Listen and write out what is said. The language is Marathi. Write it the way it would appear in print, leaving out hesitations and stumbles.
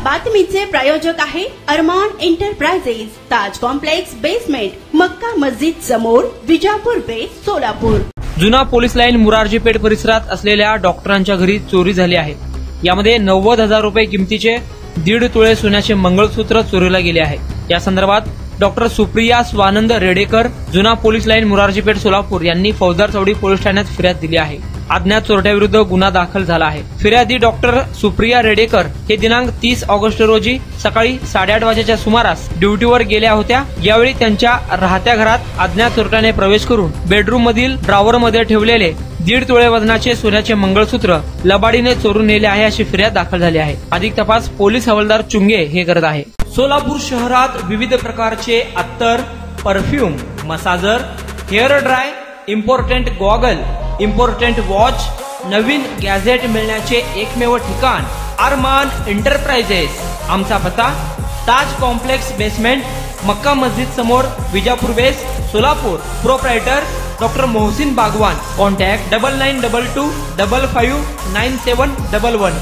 बातमीचे प्रायोजक आहे अरमान एंटरप्राइजेस, ताज कॉम्प्लेक्स बेसमेंट, मक्का मस्जिद समोर, विजापूर बेस, सोलापूर। जुना पोलीस लाईन मुरारजी पेठ परिसरात असलेल्या डॉक्टरांच्या घरी चोरी झाली आहे। यामध्ये 90,000 रुपये किमतीचे 1.5 तोळे सोन्याचे मंगळसूत्र चोरीला गेले आहे। या संदर्भात डॉक्टर सुप्रिया स्वानंद रेडेकर, जुना पोलीस लाईन मुरारजी पेठ सोलापूर यांनी फौजदार चौडी पोलीस ठाण्यात फिर्याद दिली आहे। अज्ञात चोरट्याविरुद्ध गुन्हा दाखल झाला आहे। फिर्यादी डॉक्टर सुप्रिया रेडेकर हे दिनांक 30 ऑगस्ट रोजी सकाळी 8:30 वाजेच्या सुमारास ड्युटीवर गेल्या होत्या। यावेळी त्यांच्या राहत्या घरात अज्ञात चोरट्याने प्रवेश करून बेडरूम मधील ड्रॉवर मध्ये ठेवलेले 1.5 तोळे वजनाचे सोन्याचे मंगळसूत्र लबाडीने चोरून नेले आहे, अशी फिर्याद दाखल झाली आहे। अधिक तपास पोलीस हवालदार चुंगे हे करत आहे। सोलापूर शहरात विविध प्रकारचे अत्तर, perfume, massager, hair dry, important goggle, important watch, नवीन गॅझेट मिळण्याचे एकमेव ठिकाण अरमान एंटरप्राइजेस। आमचा पत्ता ताज कॉम्प्लेक्स बेसमेंट, मक्का मस्जिद समोर, Vijapur base, Solapur. Proprietor doctor Mohsin Bagwan. Contact 9922 55 9711।